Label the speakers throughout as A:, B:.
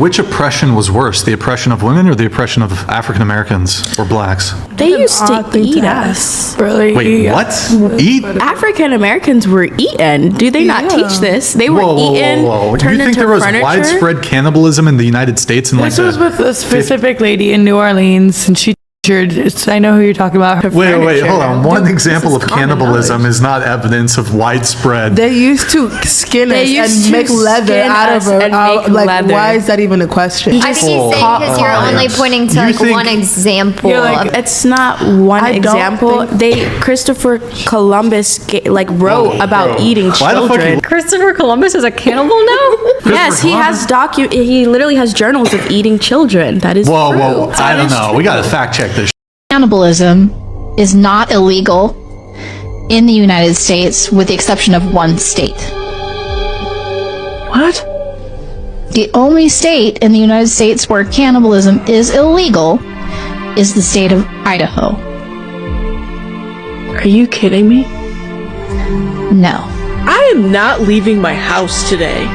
A: which oppression was worse, the oppression of women or the oppression of African Americans or blacks?
B: They used to eat us.
C: Really?
A: Wait, what? Eat?
B: African Americans were eaten. Do they not teach this? They were eaten,
A: Do
B: turned
A: you think
B: into
A: there was
B: furniture?
A: widespread cannibalism in the United States in like
C: This was with a specific lady in New Orleans, and she I know who you're talking about.
A: Wait, hold on. One
C: Dude,
A: example of cannibalism is not evidence of widespread.
D: They used to skin us and make leather out of it. Like, why is that even a question?
E: I think he's saying because you're only pointing to like one example.
B: Like, it's not one example. Christopher Columbus wrote about eating children.
F: Christopher Columbus is a cannibal now?
B: Yes, he has he literally has journals of eating children. That is
A: Whoa, I don't know. We got to fact check this.
G: Cannibalism is not illegal in the United States with the exception of one state.
D: What?
G: The only state in the United States where cannibalism is illegal is the state of Idaho.
D: Are you kidding me?
G: No.
H: I am not leaving my house today.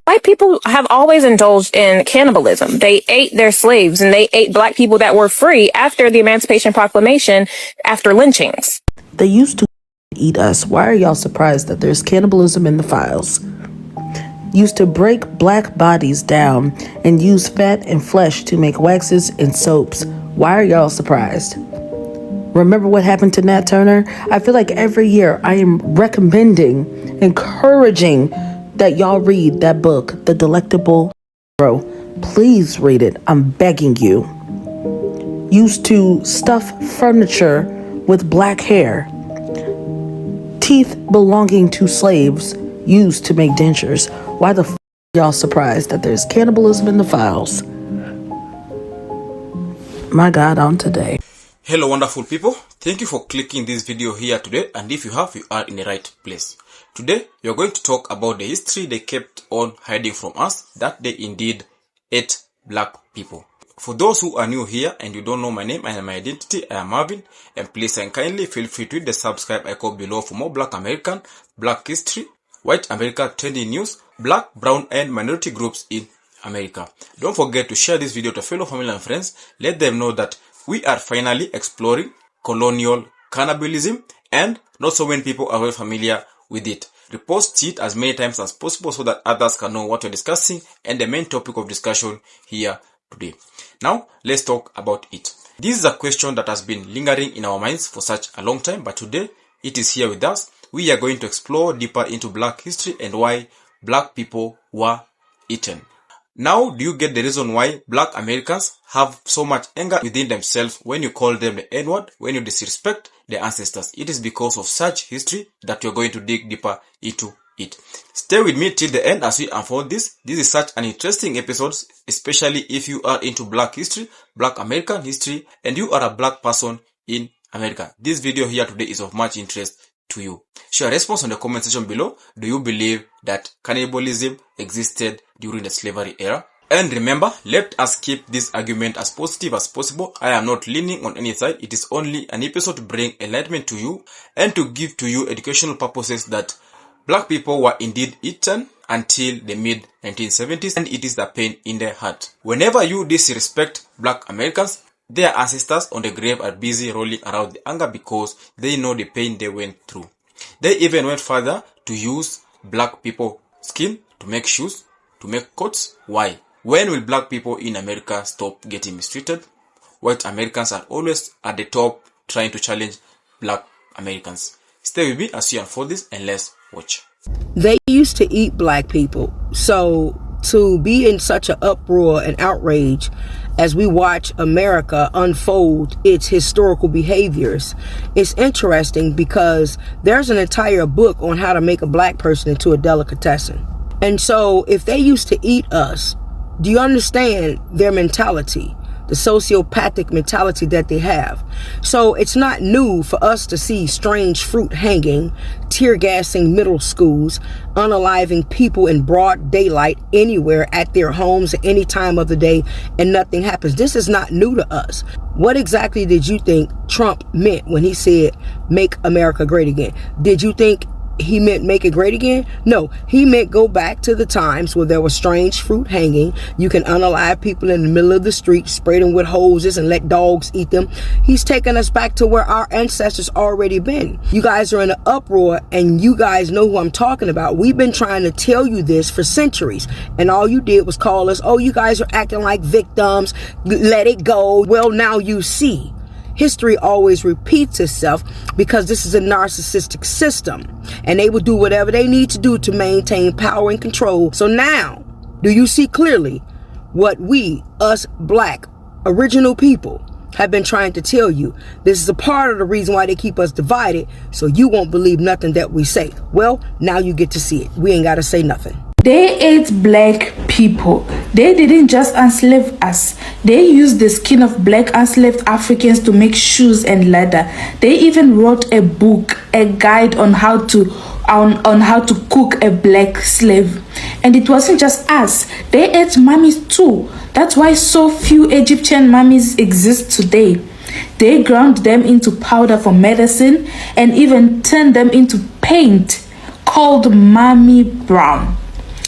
I: White people have always indulged in cannibalism. They ate their slaves and they ate black people that were free after the Emancipation Proclamation, after lynchings.
D: They used to eat us. Why are y'all surprised that there's cannibalism in the files? Used to break black bodies down and use fat and flesh to make waxes and soaps. Why are y'all surprised? Remember what happened to Nat Turner? I feel like every year I am recommending, encouraging that y'all read that book, The Delectable Bro. Please read it. I'm begging you. Used to stuff furniture with black hair. Teeth belonging to slaves used to make dentures. Why the f*** y'all surprised that there's cannibalism in the files? My God, on today.
J: Hello wonderful people, thank you for clicking this video here today, and if you have, you are in the right place. Today we are going to talk about the history they kept on hiding from us, that they indeed ate black people. For those who are new here and you don't know my name and my identity, I am Marvin, and please and kindly feel free to hit the subscribe icon below for more Black American, Black history, White America trending news, Black, Brown and minority groups in America. Don't forget to share this video to fellow family and friends. Let them know that we are finally exploring colonial cannibalism, and not so many people are well familiar with it. Repost it as many times as possible so that others can know what we're discussing and the main topic of discussion here today. Now, let's talk about it. This is a question that has been lingering in our minds for such a long time, but today it is here with us. We are going to explore deeper into black history and why black people were eaten. Now, do you get the reason why black Americans have so much anger within themselves when you call them the N-word, when you disrespect their ancestors? It is because of such history that you're going to dig deeper into it. Stay with me till the end as we unfold this. This is such an interesting episode, especially if you are into black history, black American history, and you are a black person in America. This video here today is of much interest to you. Share a response on the comment section below. Do you believe that cannibalism existed during the slavery era? And remember, let us keep this argument as positive as possible. I am not leaning on any side. It is only an episode to bring enlightenment to you and to give to you educational purposes that black people were indeed eaten until the mid-1970s, and it is the pain in their heart. Whenever you disrespect black Americans, their ancestors on the grave are busy rolling around the anger because they know the pain they went through. They even went further to use black people's skin to make shoes, to make coats. Why? When will black people in America stop getting mistreated? White Americans are always at the top trying to challenge black Americans. Stay with me as we unfold this and let's watch.
D: They used to eat black people. So to be in such an uproar and outrage as we watch America unfold its historical behaviors, it's interesting because there's an entire book on how to make a black person into a delicatessen. And so if they used to eat us, do you understand their mentality? The sociopathic mentality that they have. So it's not new for us to see strange fruit hanging, tear gassing middle schools, unaliving people in broad daylight anywhere at their homes at any time of the day, and nothing happens. This is not new to us. What exactly did you think Trump meant when he said, "Make America great again"? Did you think
K: he meant make it great again? No, he meant go back to the times where there was strange fruit hanging. You can unalive people in the middle of the street, spray them with hoses and let dogs eat them. He's taking us back to where our ancestors already been. You guys are in an uproar, and you guys know who I'm talking about. We've been trying to tell you this for centuries, and all you did was call us, oh, you guys are acting like victims, let it go. Well, now you see. History always repeats itself because this is a narcissistic system, and they will do whatever they need to do to maintain power and control. So now, do you see clearly what we, us black, original people, have been trying to tell you? This is a part of the reason why they keep us divided, so you won't believe nothing that we say. Well, now you get to see it. We ain't got to say nothing.
L: They ate black people. They didn't just enslave us. They used the skin of black enslaved Africans to make shoes and leather. They even wrote a book, a guide on how to cook a black slave. And it wasn't just us. They ate mummies too. That's why so few Egyptian mummies exist today. They ground them into powder for medicine and even turned them into paint called mummy brown.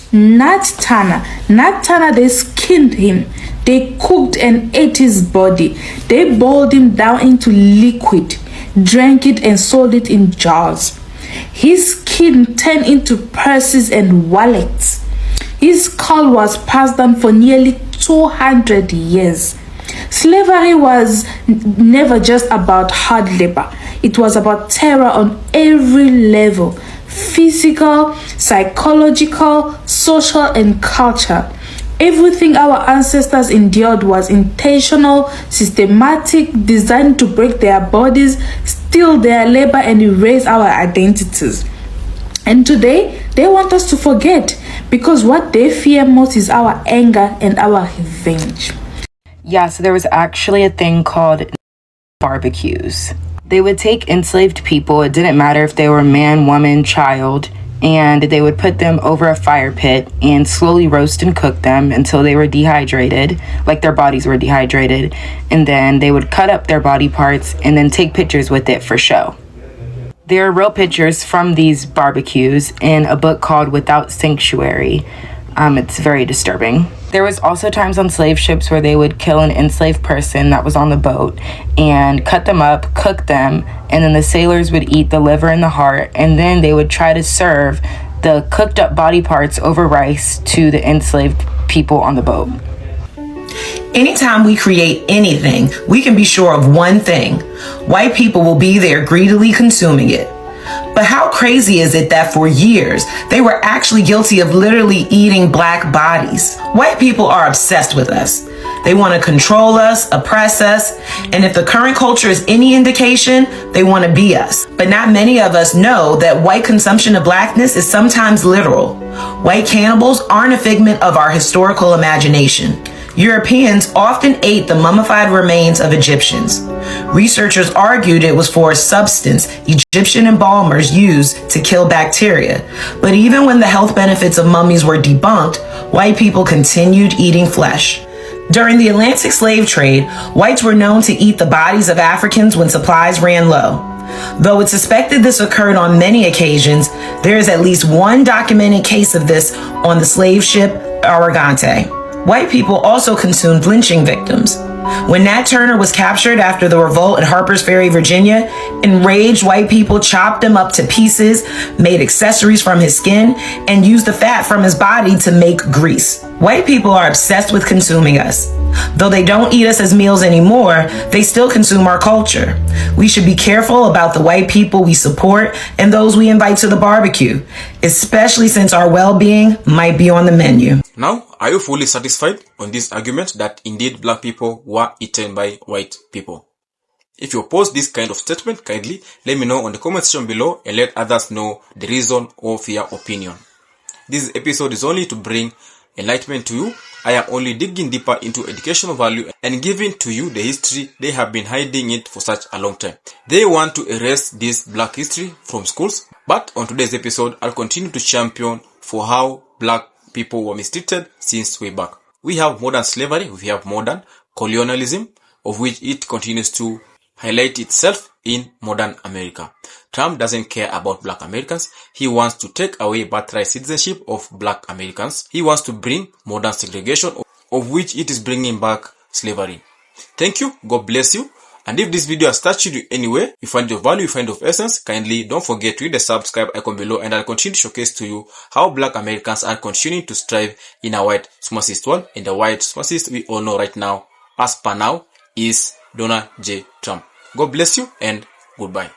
L: Nat Turner, they skinned him. They cooked and ate his body. They boiled him down into liquid, drank it and sold it in jars. His skin turned into purses and wallets. His skull was passed down for nearly 200 years. Slavery was never just about hard labor. It was about terror on every level. Physical, psychological, social, and culture. Everything our ancestors endured was intentional, systematic, designed to break their bodies, steal their labor, and erase our identities. And today, they want us to forget, because what they fear most is our anger and our revenge.
M: Yeah, so there was actually a thing called barbecues. They would take enslaved people, it didn't matter if they were man, woman, child, and they would put them over a fire pit and slowly roast and cook them until they were dehydrated, like their bodies were dehydrated, and then they would cut up their body parts and then take pictures with it for show. There are real pictures from these barbecues in a book called Without Sanctuary. It's very disturbing. There was also times on slave ships where they would kill an enslaved person that was on the boat and cut them up, cook them, and then the sailors would eat the liver and the heart, and then they would try to serve the cooked up body parts over rice to the enslaved people on the boat.
N: Anytime we create anything, we can be sure of one thing: white people will be there greedily consuming it. But how crazy is it that for years, they were actually guilty of literally eating black bodies? White people are obsessed with us. They want to control us, oppress us, and if the current culture is any indication, they want to be us. But not many of us know that white consumption of blackness is sometimes literal. White cannibals aren't a figment of our historical imagination. Europeans often ate the mummified remains of Egyptians. Researchers argued it was for a substance Egyptian embalmers used to kill bacteria. But even when the health benefits of mummies were debunked, white people continued eating flesh. During the Atlantic slave trade, whites were known to eat the bodies of Africans when supplies ran low. Though it's suspected this occurred on many occasions, there is at least one documented case of this on the slave ship Argante. White people also consumed lynching victims. When Nat Turner was captured after the revolt at Harper's Ferry, Virginia, enraged white people chopped him up to pieces, made accessories from his skin, and used the fat from his body to make grease. White people are obsessed with consuming us. Though they don't eat us as meals anymore, they still consume our culture. We should be careful about the white people we support and those we invite to the barbecue, especially since our well-being might be on the menu.
J: Now, are you fully satisfied on this argument that indeed black people were eaten by white people? If you oppose this kind of statement, kindly let me know on the comment section below and let others know the reason of your opinion. This episode is only to bring enlightenment to you. I am only digging deeper into educational value and giving to you the history they have been hiding it for such a long time. They want to erase this black history from schools, but on today's episode, I'll continue to champion for how black people were mistreated since way back. We have modern slavery, we have modern colonialism, of which it continues to highlight itself in modern America. Trump doesn't care about black Americans. He wants to take away birthright citizenship of black Americans. He wants to bring modern segregation, of which it is bringing back slavery. Thank you. God bless you. And if this video has touched you anyway, you find your value, you find of essence, kindly don't forget to hit the subscribe icon below, and I'll continue to showcase to you how black Americans are continuing to strive in a white supremacist world. And the white supremacist we all know right now, as per now, is Donald J. Trump. God bless you and goodbye.